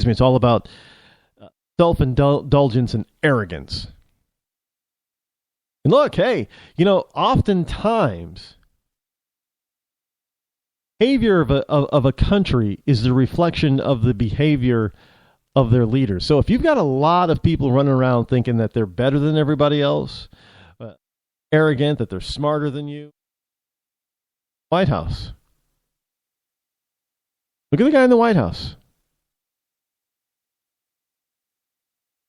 me. It's all about self-indulgence and arrogance. And look, hey, oftentimes behavior of a country is the reflection of the behavior of their leaders. So if you've got a lot of people running around thinking that they're better than everybody else, arrogant, that they're smarter than you, White House. Look at the guy in the White House.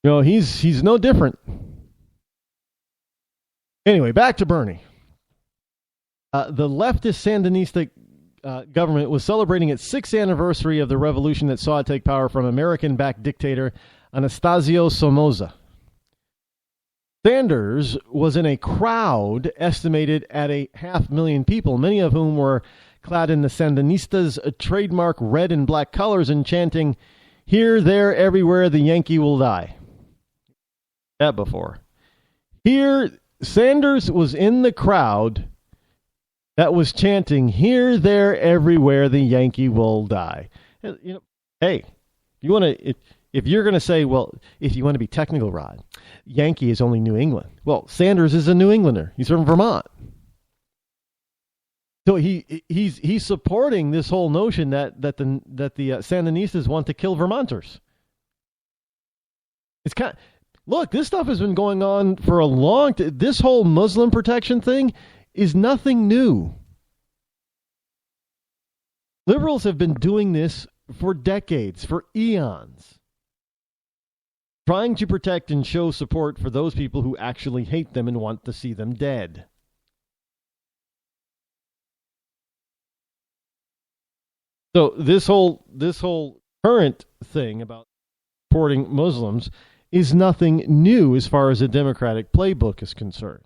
He's no different. Anyway, back to Bernie. The leftist Sandinista government was celebrating its 6th anniversary of the revolution that saw it take power from American-backed dictator Anastasio Somoza. Sanders was in a crowd estimated at 500,000 people, many of whom were clad in the Sandinistas' trademark red and black colors and chanting, "Here, there, everywhere, the Yankee will die." That before. Here, Sanders was in the crowd that was chanting, "Here, there, everywhere, the Yankee will die." Hey, you want to... If you're going to say, well, if you want to be technical, Rod, Yankee is only New England. Well, Sanders is a New Englander. He's from Vermont. So he's supporting this whole notion that the Sandinistas want to kill Vermonters. It's look, this stuff has been going on for a long time. This whole Muslim protection thing is nothing new. Liberals have been doing this for decades, for eons. Trying to protect and show support for those people who actually hate them and want to see them dead. So this whole current thing about supporting Muslims is nothing new as far as the Democratic playbook is concerned.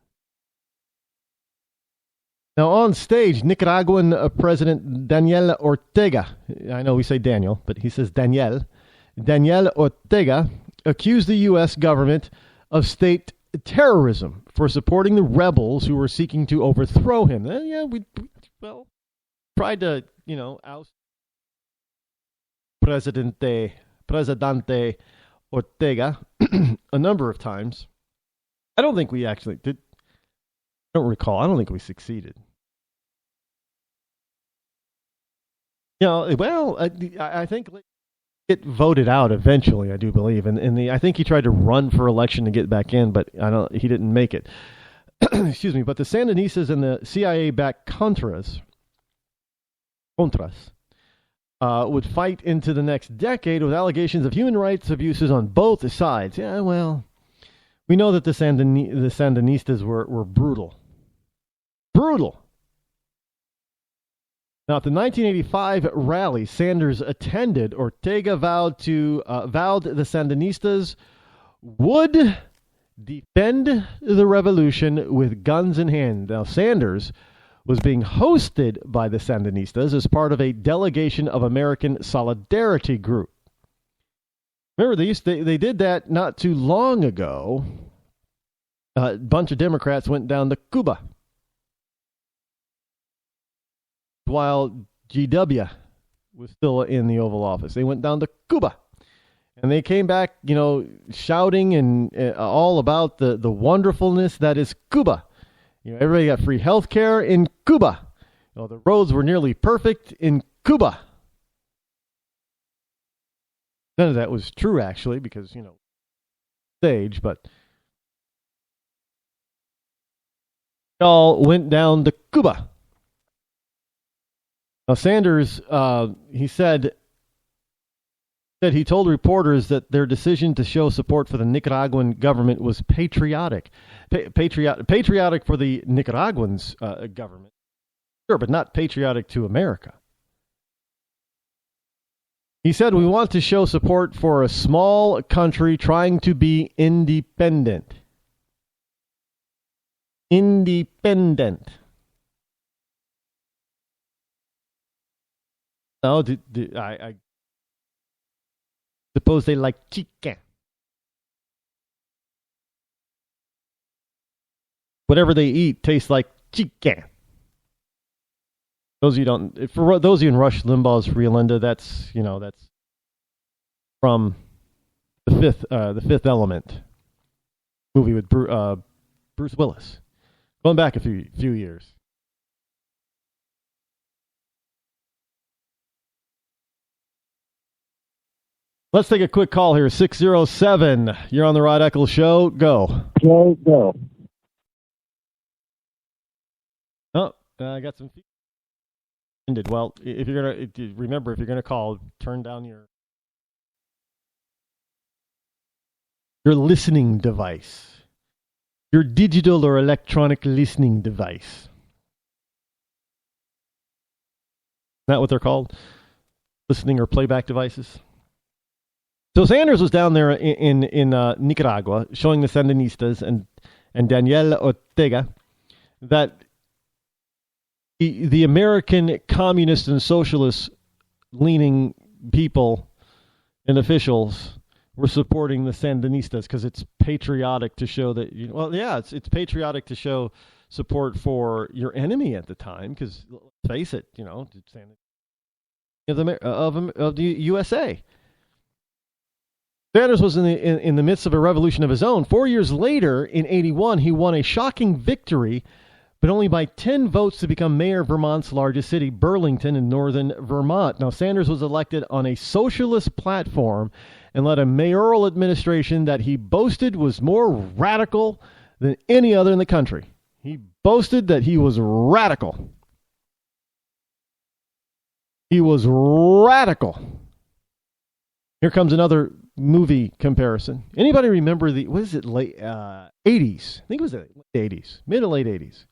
Now on stage, Nicaraguan President Daniel Ortega, I know we say Daniel, but he says Daniel Ortega, accused the U.S. government of state terrorism for supporting the rebels who were seeking to overthrow him. We tried to, oust Presidente Ortega a number of times. I don't think we actually did. I don't recall. I don't think we succeeded. I think it voted out eventually, I do believe, and I think he tried to run for election to get back in, but he didn't make it. Excuse me. But the Sandinistas and the CIA-backed Contras would fight into the next decade with allegations of human rights abuses on both sides. Yeah, well, we know that the Sandinistas were brutal. Brutal. Now, at the 1985 rally Sanders attended, Ortega vowed the Sandinistas would defend the revolution with guns in hand. Now, Sanders was being hosted by the Sandinistas as part of a delegation of American Solidarity Group. Remember, they did that not too long ago. A bunch of Democrats went down to Cuba while GW was still in the Oval Office. They went down to Cuba. And they came back, shouting and all about the wonderfulness that is Cuba. Everybody got free health care in Cuba. The roads were nearly perfect in Cuba. None of that was true, actually, because, stage, but all went down to Cuba. Now, Sanders, he said he told reporters that their decision to show support for the Nicaraguan government was patriotic. Patriotic for the Nicaraguans' government. Sure, but not patriotic to America. He said, we want to show support for a small country trying to be independent. Independent. No, I suppose they like chicken. Whatever they eat tastes like chicken. For those of you in Rush Limbaugh's Rio Linda, that's from the Fifth Element movie with Bruce Willis, going back a few years. Let's take a quick call here. 607. You're on the Rod Eccles Show. Go. Go. Oh, I got some feedback. Well, if you're gonna call, turn down your listening device, your digital or electronic listening device. Is that what they're called? Listening or playback devices. So Sanders was down there in Nicaragua showing the Sandinistas and Daniel Ortega that the American communist and socialist leaning people and officials were supporting the Sandinistas because it's patriotic to show that, it's patriotic to show support for your enemy at the time, because let's face it, of the USA. Sanders was in the midst of a revolution of his own. 4 years later, in 81, he won a shocking victory, but only by 10 votes to become mayor of Vermont's largest city, Burlington, in northern Vermont. Now, Sanders was elected on a socialist platform and led a mayoral administration that he boasted was more radical than any other in the country. He boasted that he was radical. He was radical. Here comes another movie comparison. Anybody remember late 80s? I think it was the late 80s, mid to late 80s.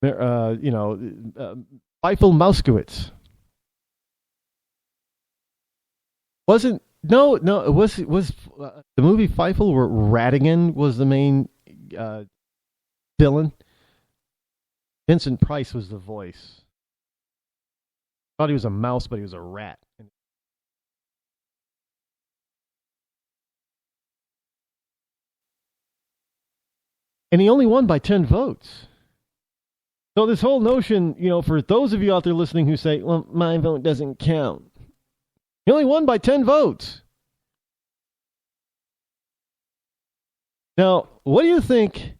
Feifel Mouskowitz. It was the movie Feifel where Ratigan was the main villain. Vincent Price was the voice. Thought he was a mouse, but he was a rat. And he only won by 10 votes. So this whole notion, for those of you out there listening who say, well, my vote doesn't count. He only won by 10 votes. Now, what do you think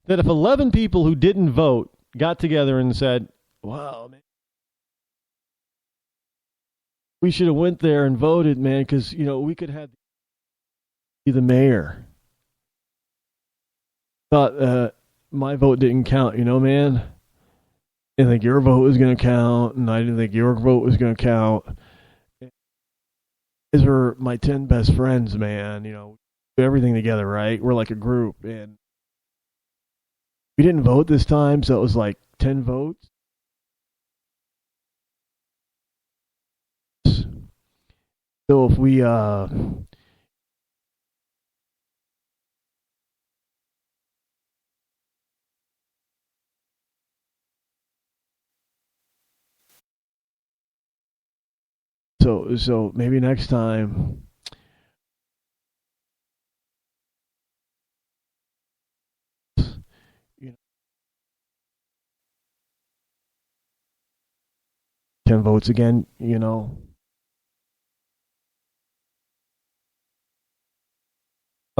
that if 11 people who didn't vote got together and said, wow, man, we should have went there and voted, man, because, we could have be the mayor. Thought my vote didn't count, man. I didn't think your vote was going to count, and I didn't think your vote was going to count. These were my 10 best friends, man. Do everything together, right? We're like a group, and we didn't vote this time, so it was like 10 votes. So if we so maybe next time you know, 10 votes again,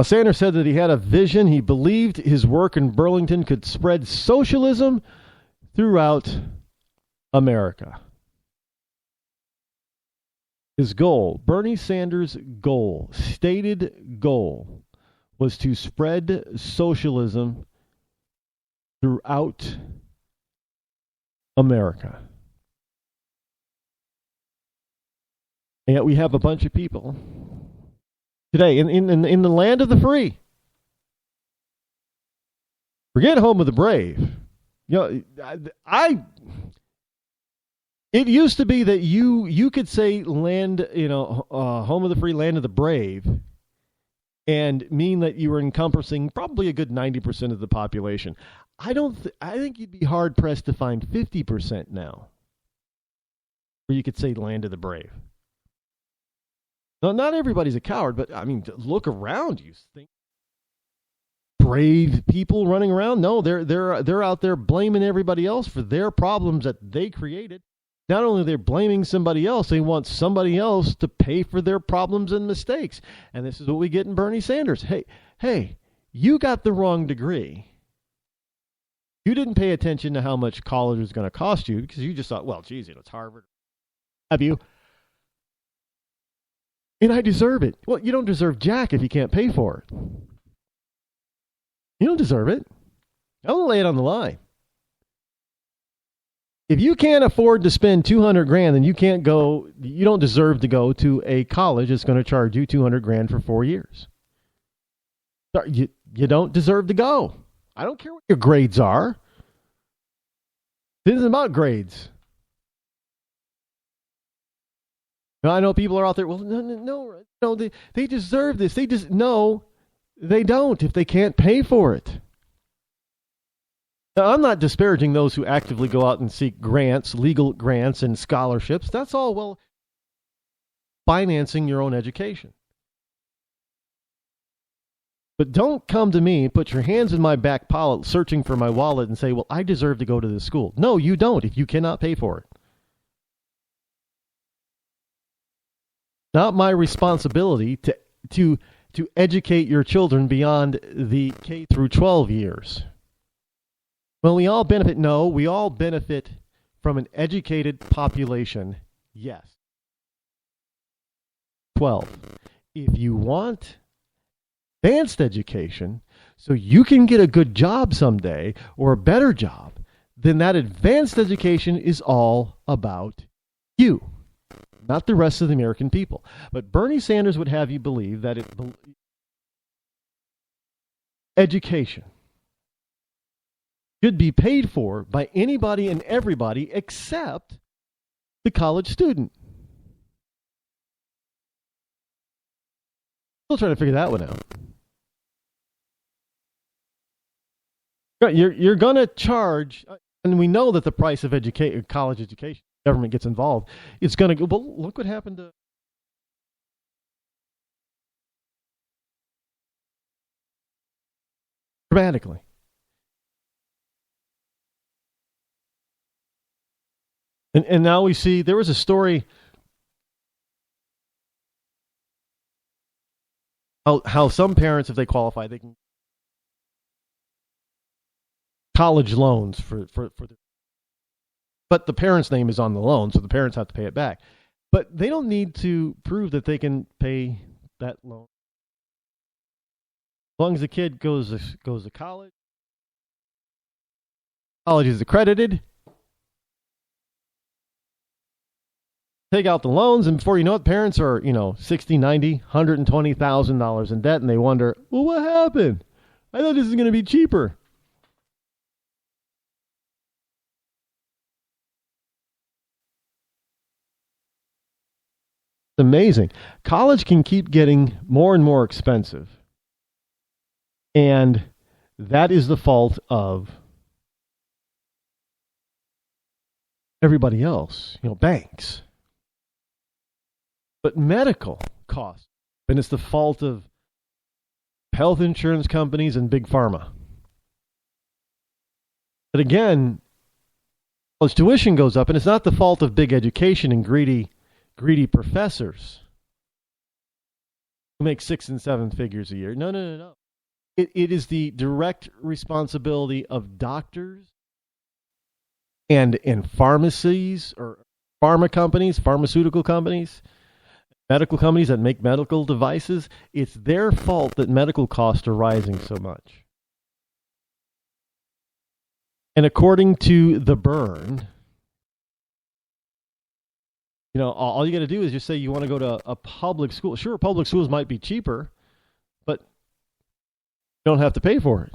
Sanders said that he had a vision. He believed his work in Burlington could spread socialism throughout America. His goal, Bernie Sanders' goal, stated goal, was to spread socialism throughout America. And yet we have a bunch of people today in the land of the free. Forget home of the brave. It used to be that you could say land, home of the free, land of the brave, and mean that you were encompassing probably a good 90% of the population. I think you'd be hard pressed to find 50% now where you could say land of the brave. Now, not everybody's a coward, but look around. You think brave people running around? No, they're out there blaming everybody else for their problems that they created. Not only they're blaming somebody else, they want somebody else to pay for their problems and mistakes. And this is what we get in Bernie Sanders. Hey, you got the wrong degree. You didn't pay attention to how much college was going to cost you because you just thought, well, geez, it's Harvard. Have you? And I deserve it. Well, you don't deserve jack if you can't pay for it. You don't deserve it. I'll lay it on the line. If you can't afford to spend $200,000, then you don't deserve to go to a college that's going to charge you $200,000 for 4 years. You don't deserve to go. I don't care what your grades are. This isn't about grades. Now, I know people are out there, well, no, they deserve this. No, they don't if they can't pay for it. Now, I'm not disparaging those who actively go out and seek grants, legal grants and scholarships. That's all well financing your own education. But don't come to me, put your hands in my back pocket, searching for my wallet and say, well, I deserve to go to this school. No, you don't if you cannot pay for it. Not my responsibility to educate your children beyond the K through 12 years. Well, we all benefit. No, we all benefit from an educated population. Yes. 12. If you want advanced education so you can get a good job someday or a better job, then that advanced education is all about you, not the rest of the American people. But Bernie Sanders would have you believe that education should be paid for by anybody and everybody except the college student. Still trying to figure that one out. You're going to charge, and we know that the price of college education, government gets involved, it's going to go, well, look what happened to dramatically. And now we see, there was a story how some parents, if they qualify, they can college loans but the parent's name is on the loan, so the parents have to pay it back. But they don't need to prove that they can pay that loan. As long as the kid goes to college is accredited, take out the loans, and before you know it, parents are, $60, $90, $120,000 in debt, and they wonder, well, what happened? I thought this was going to be cheaper. It's amazing. College can keep getting more and more expensive, and that is the fault of everybody else, banks. But medical costs, and it's the fault of health insurance companies and big pharma. But again, college tuition goes up, and it's not the fault of big education and greedy professors who make 6 and 7 figures a year. No. It is the direct responsibility of doctors and pharmacies or pharmaceutical companies, medical companies that make medical devices. It's their fault that medical costs are rising so much. And according to the Bern, all you got to do is just say you want to go to a public school. Sure, public schools might be cheaper, but you don't have to pay for it.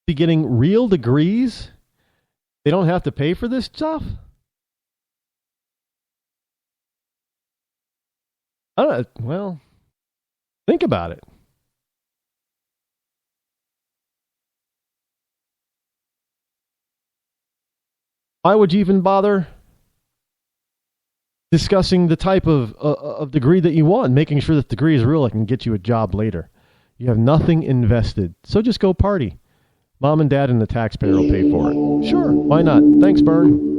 Be getting real degrees, they don't have to pay for this stuff. I don't know. Well, think about it. Why would you even bother discussing the type of degree that you want, making sure that the degree is real and can get you a job later? You have nothing invested, so just go party. Mom and dad and the taxpayer will pay for it. Sure, why not? Thanks, Bern.